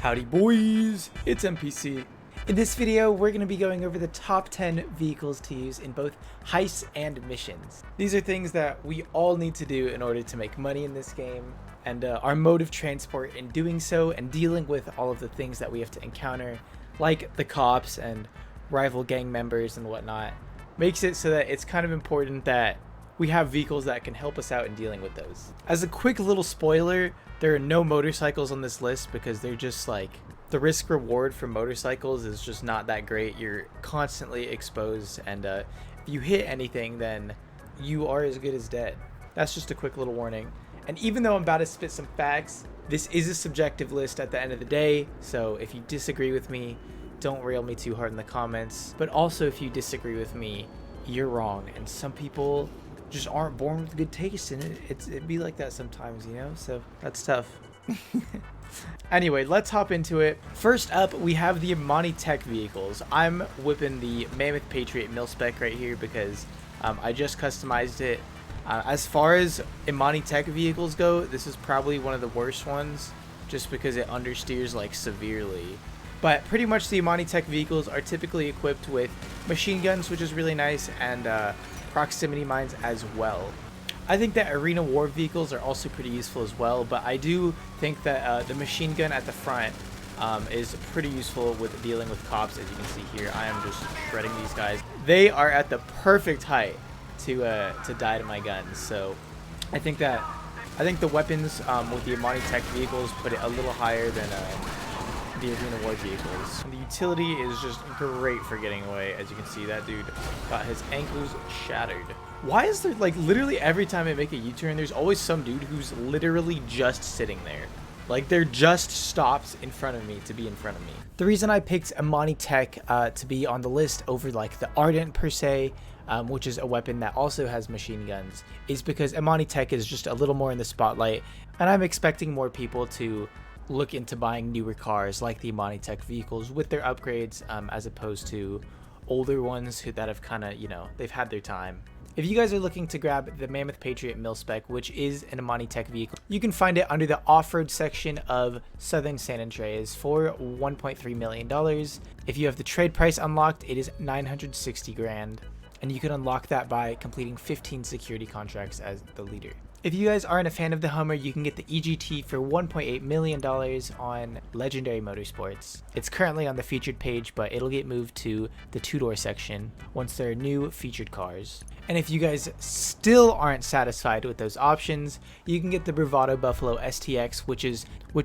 Howdy boys, it's MPC. In this video, we're going to be going over the top 10 vehicles to use in both heists and missions. These are things that we all need to do in order to make money in this game, and our mode of transport in doing so and dealing with all of the things that we have to encounter, like the cops and rival gang members and whatnot, makes it so that it's kind of important that we have vehicles that can help us out in dealing with those. As a quick little spoiler, there are no motorcycles on this list because they're just like, the risk reward for motorcycles is just not that great. You're constantly exposed, and if you hit anything, then you are as good as dead. That's just a quick little warning. And even though I'm about to spit some facts, this is a subjective list at the end of the day, so if you disagree with me, don't rail me too hard in the comments. But also, if you disagree with me, you're wrong, and some people just aren't born with good taste, and it'd be like that sometimes, you know, so that's tough. Anyway, let's hop into it. First up, we have the Imani tech vehicles. I'm whipping the Mammoth Patriot mil-spec right here because I just customized it. As far as Imani tech vehicles go, this is probably one of the worst ones just because it understeers like severely. But pretty much the Imani tech vehicles are typically equipped with machine guns, which is really nice, and proximity mines as well. I think that arena war vehicles are also pretty useful as well, but I do think that the machine gun at the front is pretty useful with dealing with cops. As you can see here, I am just shredding these guys. They are at the perfect height to die to my guns, so I think the weapons with the Imani tech vehicles put it a little higher than the arena war vehicles. And the utility is just great for getting away. As you can see, that dude got his ankles shattered. Why is there, like, literally every time I make a U-turn, there's always some dude who's literally just sitting there? Like, they're just stopped in front of me to be in front of me. The reason I picked Imani tech to be on the list over, like, the Ardent per se, which is a weapon that also has machine guns, is because Imani tech is just a little more in the spotlight, and I'm expecting more people to look into buying newer cars like the Imani tech vehicles with their upgrades, as opposed to older ones that have kind of, you know, they've had their time. If you guys are looking to grab the Mammoth Patriot mil-spec, which is an Imani tech vehicle, you can find it under the off-road section of Southern San Andreas for $1.3 million. If you have the trade price unlocked, it is 960 grand, and you can unlock that by completing 15 security contracts as the leader. If you guys aren't a fan of the Hummer, you can get the EGT for $1.8 million on Legendary Motorsports. It's currently on the featured page, but it'll get moved to the two-door section once there are new featured cars. And if you guys still aren't satisfied with those options, you can get the Bravado Buffalo STX, which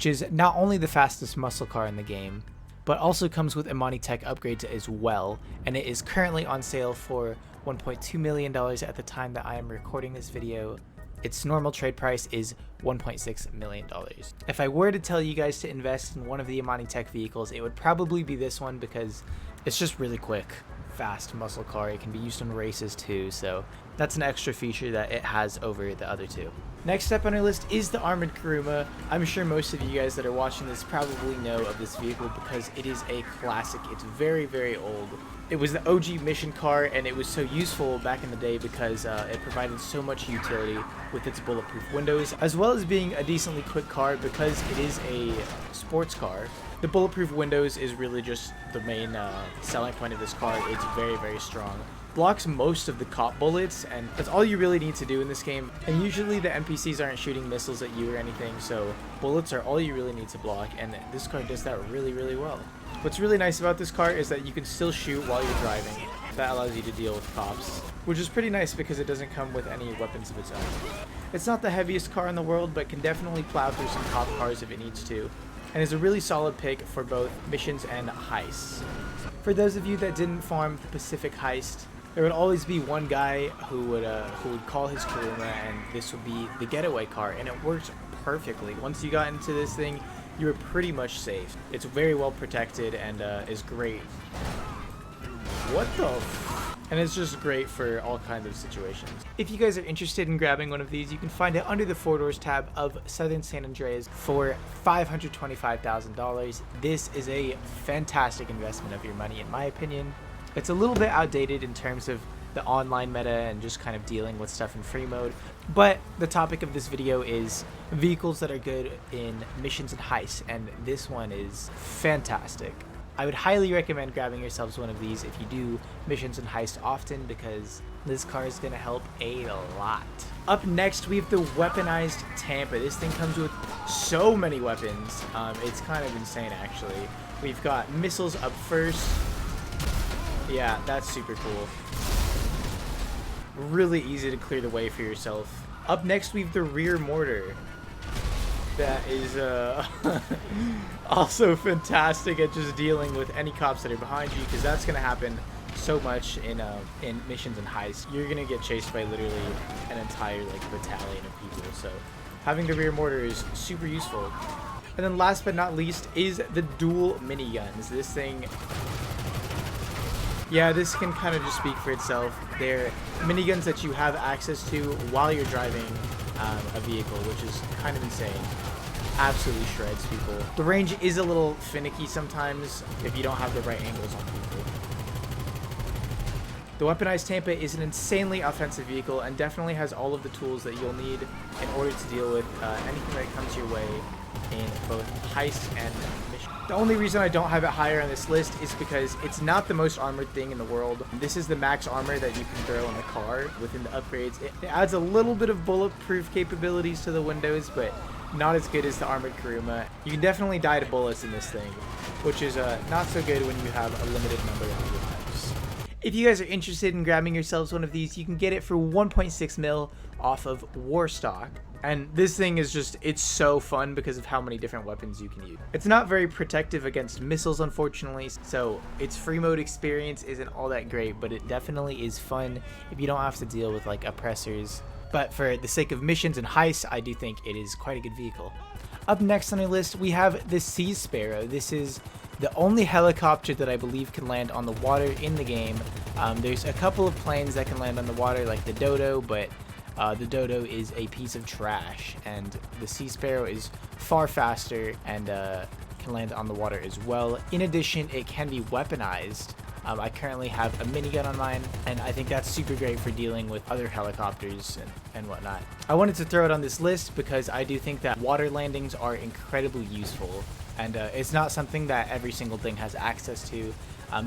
is not only the fastest muscle car in the game, but also comes with Imani tech upgrades as well, and it is currently on sale for $1.2 million at the time that I am recording this video. Its normal trade price is $1.6 million. If I were to tell you guys to invest in one of the Imani tech vehicles, it would probably be this one because it's just really quick, fast muscle car. It can be used in races too, so that's an extra feature that it has over the other two. Next up on our list is the Armored Kuruma. I'm sure most of you guys that are watching this probably know of this vehicle because it is a classic. It's very, very old. It was the OG mission car, and it was so useful back in the day because it provided so much utility with its bulletproof windows, as well as being a decently quick car because it is a sports car. The bulletproof windows is really just the main selling point of this car. It's very, very strong. Blocks most of the cop bullets, and that's all you really need to do in this game. And usually the NPCs aren't shooting missiles at you or anything, so bullets are all you really need to block, and this car does that really, really well. What's really nice about this car is that you can still shoot while you're driving. That allows you to deal with cops, which is pretty nice because it doesn't come with any weapons of its own. It's not the heaviest car in the world, but can definitely plow through some cop cars if it needs to, and is a really solid pick for both missions and heists. For those of you that didn't farm the Pacific Heist, there would always be one guy who would call his Kuruma, and this would be the getaway car, and it worked perfectly. Once you got into this thing, you were pretty much safe. It's very well protected and is great. What the f? And it's just great for all kinds of situations. If you guys are interested in grabbing one of these, you can find it under the 4 Doors tab of Southern San Andreas for $525,000. This is a fantastic investment of your money, in my opinion. It's a little bit outdated in terms of the online meta and just kind of dealing with stuff in free mode. But the topic of this video is vehicles that are good in missions and heists, and this one is fantastic. I would highly recommend grabbing yourselves one of these if you do missions and heists often, because this car is going to help a lot. Up next, we have the Weaponized Tampa. This thing comes with so many weapons. It's kind of insane, actually. We've got missiles up first. Yeah, that's super cool. Really easy to clear the way for yourself. Up next, we have the rear mortar. That is also fantastic at just dealing with any cops that are behind you, because that's going to happen so much in missions and heists. You're going to get chased by literally an entire battalion of people, so having the rear mortar is super useful. And then last but not least is the dual miniguns. This thing, yeah, this can kind of just speak for itself. They're miniguns that you have access to while you're driving a vehicle, which is kind of insane. Absolutely shreds people. The range is a little finicky sometimes if you don't have the right angles on people. The Weaponized Tampa is an insanely offensive vehicle and definitely has all of the tools that you'll need in order to deal with anything that comes your way in both heists and missions. The only reason I don't have it higher on this list is because it's not the most armored thing in the world. This is the max armor that you can throw on the car within the upgrades. It adds a little bit of bulletproof capabilities to the windows, but not as good as the armored Kuruma. You can definitely die to bullets in this thing, which is not so good when you have a limited number of lives. If you guys are interested in grabbing yourselves one of these, you can get it for 1.6 mil off of Warstock. And this thing is just, it's so fun because of how many different weapons you can use. It's not very protective against missiles, unfortunately, so its free mode experience isn't all that great, but it definitely is fun if you don't have to deal with oppressors. But for the sake of missions and heists, I do think it is quite a good vehicle. Up next on our list, we have the Sea Sparrow. This is the only helicopter that I believe can land on the water in the game. There's a couple of planes that can land on the water, like the Dodo, but the Dodo is a piece of trash, and the Sea Sparrow is far faster and can land on the water as well. In addition, it can be weaponized. I currently have a minigun on mine, and I think that's super great for dealing with other helicopters and whatnot. I wanted to throw it on this list because I do think that water landings are incredibly useful, and it's not something that every single thing has access to.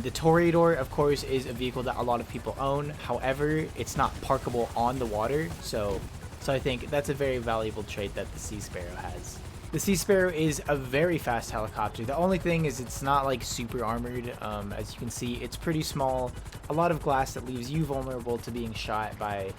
The Toreador, of course, is a vehicle that a lot of people own. However, it's not parkable on the water, so I think that's a very valuable trait that the Sea Sparrow has. The Sea Sparrow is a very fast helicopter. The only thing is it's not super armored. As you can see, it's pretty small. A lot of glass that leaves you vulnerable to being shot by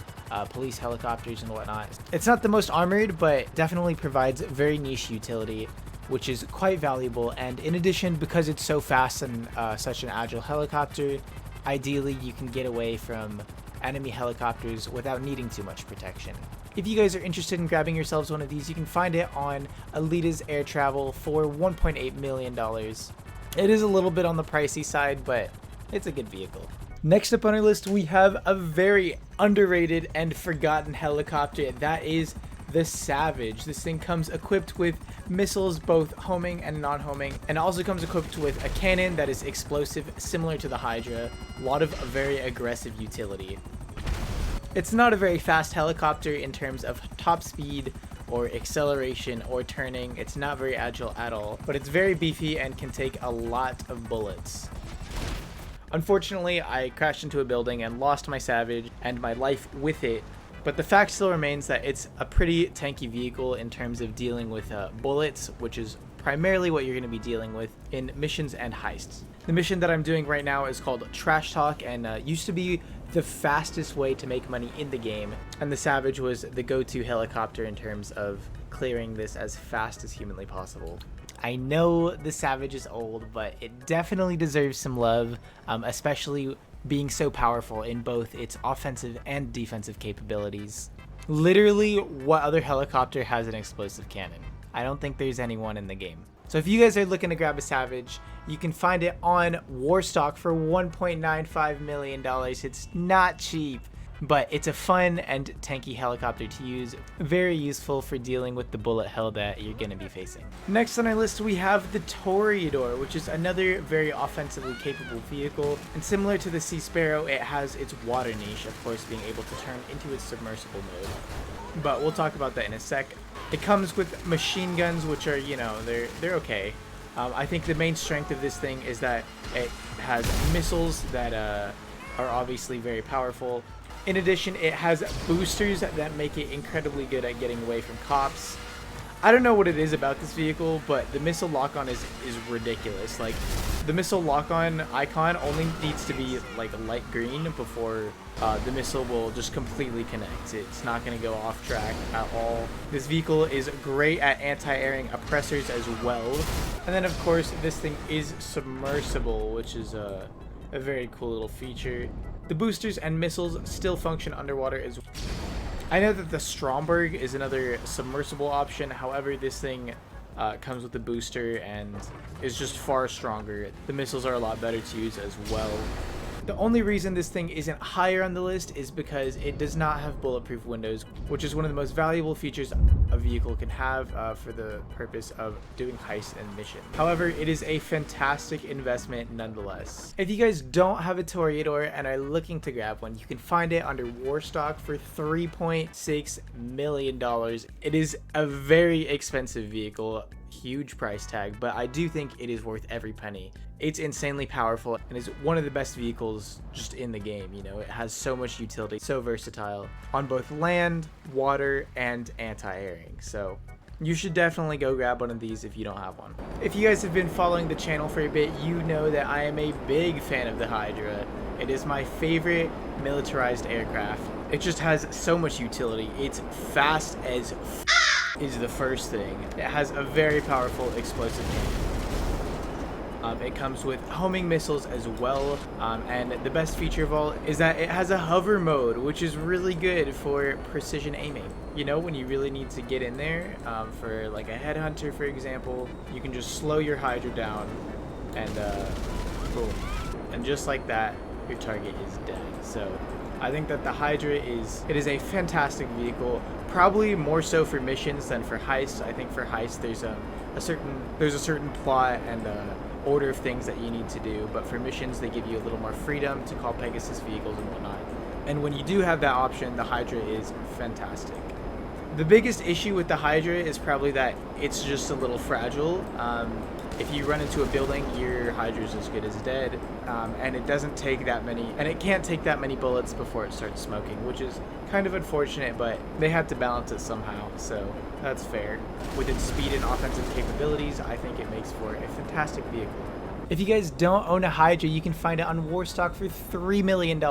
police helicopters and whatnot. It's not the most armored, but definitely provides very niche utility, which is quite valuable. And in addition, because it's so fast and such an agile helicopter, ideally you can get away from enemy helicopters without needing too much protection. If you guys are interested in grabbing yourselves one of these, you can find it on Elita's Air Travel for $1.8 million. It is a little bit on the pricey side, but it's a good vehicle. Next up on our list, we have a very underrated and forgotten helicopter. That is the Savage. This thing comes equipped with missiles, both homing and non-homing, and also comes equipped with a cannon that is explosive, similar to the Hydra. A lot of very aggressive utility. It's not a very fast helicopter in terms of top speed or acceleration or turning. It's not very agile at all, but it's very beefy and can take a lot of bullets. Unfortunately, I crashed into a building and lost my Savage and my life with it. But the fact still remains that it's a pretty tanky vehicle in terms of dealing with bullets, which is primarily what you're going to be dealing with in missions and heists. The mission that I'm doing right now is called Trash Talk, and used to be the fastest way to make money in the game, and the Savage was the go-to helicopter in terms of clearing this as fast as humanly possible. I know the Savage is old, but it definitely deserves some love, especially being so powerful in both its offensive and defensive capabilities. Literally, what other helicopter has an explosive cannon? I don't think there's anyone in the game. So if you guys are looking to grab a Savage, you can find it on Warstock for $1.95 million. It's not cheap. but it's a fun and tanky helicopter to use, very useful for dealing with the bullet hell that you're going to be facing. Next on our list we have the Toreador, which is another very offensively capable vehicle, and similar to the Sea Sparrow, it has its water niche, of course being able to turn into its submersible mode, but we'll talk about that in a sec. It comes with machine guns, which are, you know, they're okay. I think the main strength of this thing is that it has missiles that are obviously very powerful. In addition, it has boosters that make it incredibly good at getting away from cops. I don't know what it is about this vehicle, but the missile lock-on is ridiculous. Like, the missile lock-on icon only needs to be like light green before the missile will just completely connect. It's not going to go off track at all. This vehicle is great at anti-airing oppressors as well. And then of course this thing is submersible, which is a very cool little feature. The boosters and missiles still function underwater as well. I know that the Stromberg is another submersible option, however this thing comes with a booster and is just far stronger. The missiles are a lot better to use as well. The only reason this thing isn't higher on the list is because it does not have bulletproof windows, which is one of the most valuable features a vehicle can have for the purpose of doing heists and missions. However, it is a fantastic investment nonetheless. If you guys don't have a Toreador and are looking to grab one, you can find it under Warstock for $3.6 million. It is a very expensive vehicle, huge price tag, but I do think it is worth every penny. It's insanely powerful and is one of the best vehicles just in the game. You know, it has so much utility, so versatile on both land, water, and anti-airing. So you should definitely go grab one of these if you don't have one. If you guys have been following the channel for a bit, you know that I am a big fan of the Hydra. It is my favorite militarized aircraft. It just has so much utility. It's fast as is the first thing. It has a very powerful explosive cannon. It comes with homing missiles as well, and the best feature of all is that it has a hover mode, which is really good for precision aiming. You know, when you really need to get in there, for like a headhunter for example, you can just slow your Hydra down and boom, and just like that your target is dead. So I think that the Hydra is a fantastic vehicle, probably more so for missions than for heists. I think for heists there's a certain plot and order of things that you need to do, but for missions they give you a little more freedom to call Pegasus vehicles and whatnot. And when you do have that option, the Hydra is fantastic. The biggest issue with the Hydra is probably that it's just a little fragile. If you run into a building, your Hydra's as good as dead, and it doesn't take that many, and it can't take that many bullets before it starts smoking, which is kind of unfortunate, but they have to balance it somehow, so that's fair. With its speed and offensive capabilities, I think it makes for a fantastic vehicle. If you guys don't own a Hydra, you can find it on Warstock for $3 million.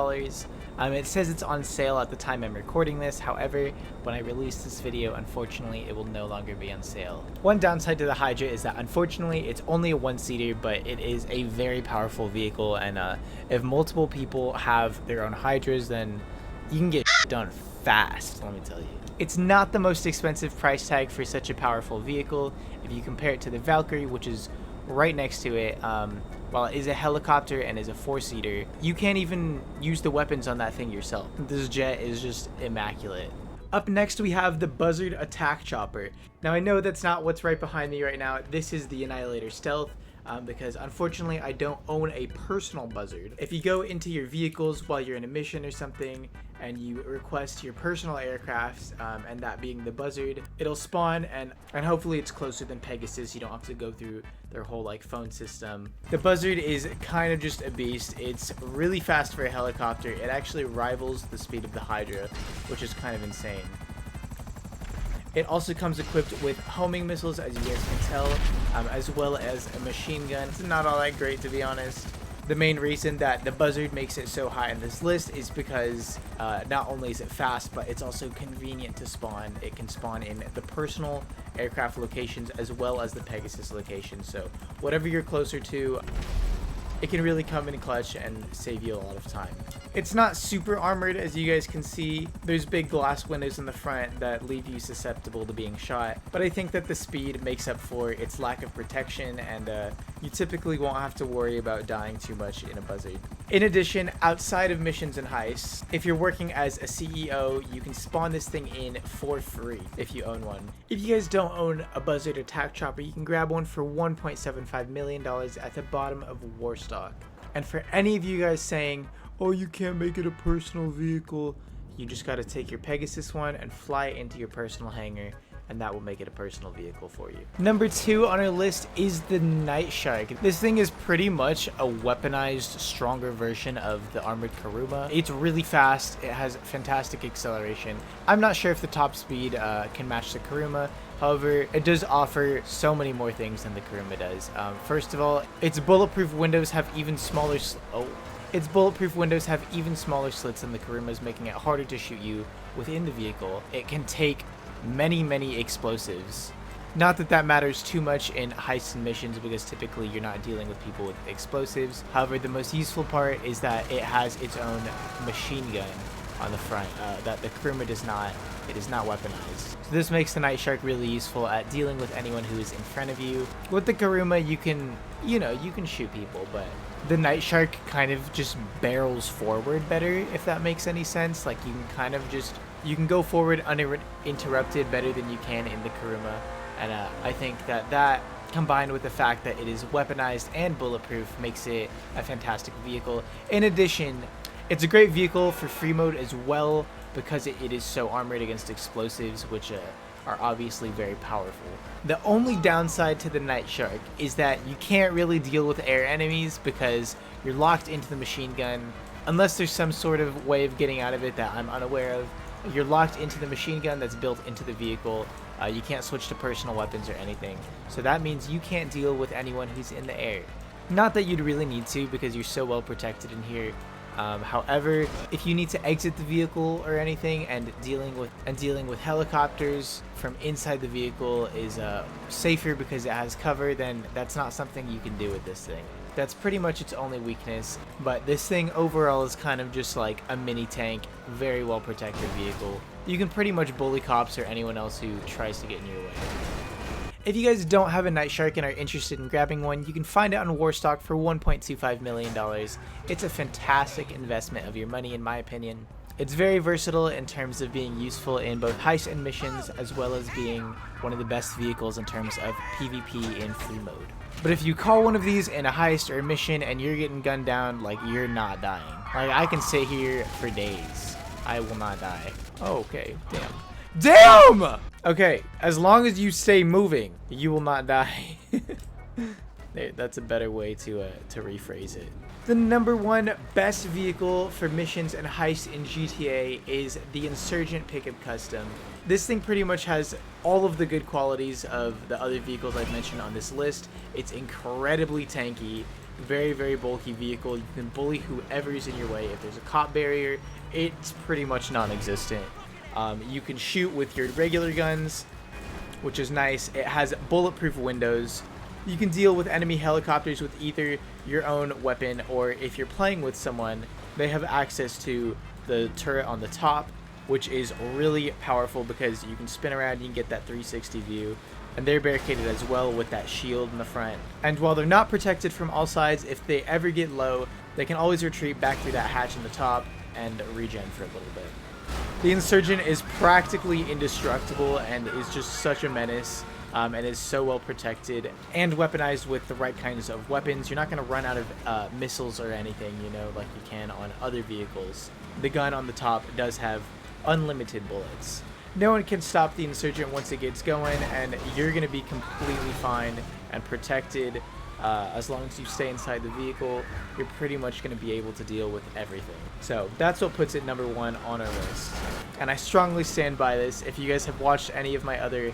It says it's on sale at the time I'm recording this. However, when I release this video, unfortunately, it will no longer be on sale. One downside to the Hydra is that unfortunately it's only a one-seater, but it is a very powerful vehicle, and if multiple people have their own Hydras, then you can get done fast, let me tell you. It's not the most expensive price tag for such a powerful vehicle. If you compare it to the Valkyrie, which is right next to it, while it is a helicopter and is a four-seater, you can't even use the weapons on that thing yourself. This jet is just immaculate. Up next we have the Buzzard attack chopper. Now I know that's not what's right behind me right now. This is the Annihilator Stealth. Because unfortunately I don't own a personal Buzzard. If you go into your vehicles while you're in a mission or something and you request your personal aircraft, and that being the Buzzard, it'll spawn, and hopefully it's closer than Pegasus. You don't have to go through their whole like phone system. The Buzzard is kind of just a beast. It's really fast for a helicopter. It actually rivals the speed of the Hydra, which is kind of insane. It also comes equipped with homing missiles, as you guys can tell, as well as a machine gun. It's not all that great, to be honest. The main reason that the Buzzard makes it so high on this list is because not only is it fast, but it's also convenient to spawn. It can spawn in the personal aircraft locations as well as the Pegasus location. So whatever you're closer to, it can really come in clutch and save you a lot of time. It's not super armored, as you guys can see. There's big glass windows in the front that leave you susceptible to being shot, but I think that the speed makes up for its lack of protection, and you typically won't have to worry about dying too much in a Buzzard. In addition, outside of missions and heists, if you're working as a CEO, you can spawn this thing in for free if you own one. If you guys don't own a Buzzard attack chopper, you can grab one for $1.75 million at the bottom of Warstock. And for any of you guys saying, oh, you can't make it a personal vehicle, you just got to take your Pegasus one and fly it into your personal hangar, and that will make it a personal vehicle for you. Number 2 on our list is the Nightshark. This thing is pretty much a weaponized, stronger version of the armored Kuruma. It's really fast. It has fantastic acceleration. I'm not sure if the top speed can match the Kuruma. However, it does offer so many more things than the Kuruma does. First of all, its bulletproof windows have even smaller Its bulletproof windows have even smaller slits than the Kuruma's, making it harder to shoot you within the vehicle. It can take many explosives. Not that that matters too much in heists and missions, because typically you're not dealing with people with explosives. However, the most useful part is that it has its own machine gun on the front that the Kuruma does not. It is not weaponized. So this makes the Nightshark really useful at dealing with anyone who is in front of you. With the Kuruma, you can shoot people, but the Nightshark kind of just barrels forward better, if that makes any sense. Like, you can kind of just, you can go forward uninterrupted better than you can in the Kuruma. And I think that combined with the fact that it is weaponized and bulletproof makes it a fantastic vehicle. In addition, it's a great vehicle for free mode as well, because it is so armored against explosives, which are obviously very powerful. The only downside to the Nightshark is that you can't really deal with air enemies because you're locked into the machine gun. Unless there's some sort of way of getting out of it that I'm unaware of, you're locked into the machine gun that's built into the vehicle. You can't switch to personal weapons or anything. So that means you can't deal with anyone who's in the air. Not that you'd really need to, because you're so well protected in here. However, if you need to exit the vehicle or anything, and dealing with helicopters from inside the vehicle is safer because it has cover, then that's not something you can do with this thing. That's pretty much its only weakness, but this thing overall is kind of just like a mini tank, very well protected vehicle. You can pretty much bully cops or anyone else who tries to get in your way. If you guys don't have a Nightshark and are interested in grabbing one, you can find it on Warstock for $1.25 million. It's a fantastic investment of your money, in my opinion. It's very versatile in terms of being useful in both heists and missions, as well as being one of the best vehicles in terms of PvP in free mode. But if you call one of these in a heist or a mission and you're getting gunned down, like, you're not dying. Like, I can sit here for days. I will not die. Oh, okay. Damn! Okay, as long as you stay moving, you will not die. There, that's a better way to rephrase it. The number 1 best vehicle for missions and heists in GTA is the Insurgent Pickup Custom. This thing pretty much has all of the good qualities of the other vehicles I've mentioned on this list. It's incredibly tanky, very bulky vehicle. You can bully whoever's in your way. If there's a cop barrier, it's pretty much non-existent. You can shoot with your regular guns, which is nice. It has bulletproof windows. You can deal with enemy helicopters with either your own weapon, or if you're playing with someone, they have access to the turret on the top, which is really powerful because you can spin around, you can get that 360 view, and they're barricaded as well with that shield in the front. And while they're not protected from all sides, if they ever get low, they can always retreat back through that hatch in the top and regen for a little bit. The Insurgent is practically indestructible and is just such a menace, and is so well protected and weaponized with the right kinds of weapons. You're not going to run out of missiles or anything, like you can on other vehicles. The gun on the top does have unlimited bullets. No one can stop the Insurgent once it gets going, and you're going to be completely fine and protected. As long as you stay inside the vehicle, you're pretty much going to be able to deal with everything. So that's what puts it number 1 on our list. And I strongly stand by this. If you guys have watched any of my other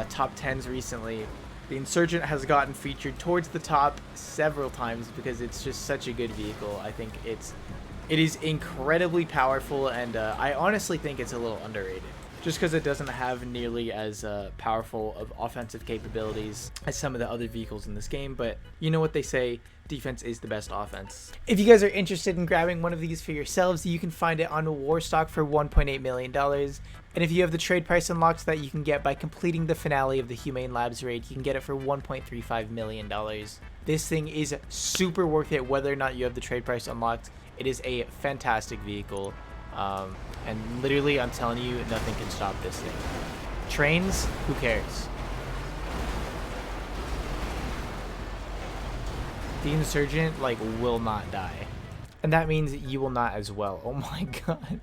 top 10s recently, the Insurgent has gotten featured towards the top several times because it's just such a good vehicle. I think it is incredibly powerful, and I honestly think it's a little underrated. just because it doesn't have nearly as powerful of offensive capabilities as some of the other vehicles in this game. But you know what they say, defense is the best offense. If you guys are interested in grabbing one of these for yourselves, you can find it on Warstock for $1.8 million. And if you have the trade price unlocked that you can get by completing the finale of the Humane Labs raid, you can get it for $1.35 million. This thing is super worth it whether or not you have the trade price unlocked. It is a fantastic vehicle. And literally, I'm telling you, nothing can stop this thing. Trains, who cares? The Insurgent, like, will not die. And that means you will not as well. Oh my god.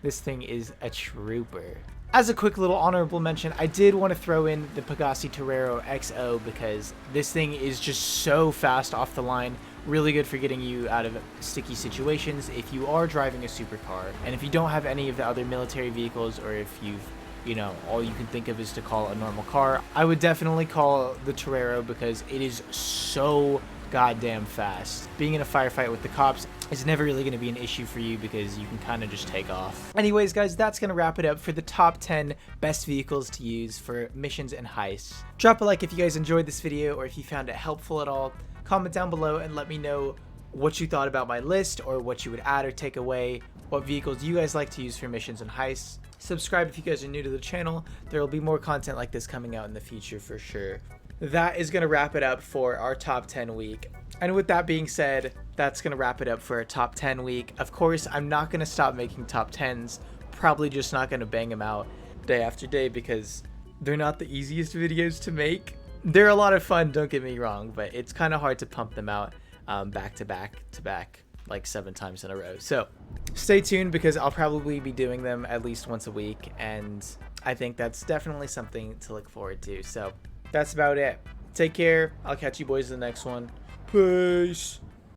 This thing is a trooper. As a quick little honorable mention, I did want to throw in the Pegasi Toreador XO because this thing is just so fast off the line. Really good for getting you out of sticky situations if you are driving a supercar. And if you don't have any of the other military vehicles, or if you've, you know, all you can think of is to call a normal car, I would definitely call the Toreador because it is so goddamn fast. Being in a firefight with the cops is never really going to be an issue for you because you can kind of just take off. Anyways, guys, that's going to wrap it up for the top 10 best vehicles to use for missions and heists. Drop a like if you guys enjoyed this video or if you found it helpful at all. Comment down below and let me know what you thought about my list or what you would add or take away, what vehicles you guys like to use for missions and heists. Subscribe if you guys are new to the channel. There will be more content like this coming out in the future for sure. That is going to wrap it up for our top 10 week. And with that being said, that's going to wrap it up for our top 10 week. Of course, I'm not going to stop making top 10s. Probably just not going to bang them out day after day because they're not the easiest videos to make. They're a lot of fun, don't get me wrong, but it's kind of hard to pump them out back to back like 7 times in a row. So stay tuned because I'll probably be doing them at least once a week, and I think that's definitely something to look forward to. So that's about it. Take care. I'll catch you boys in the next one. Peace.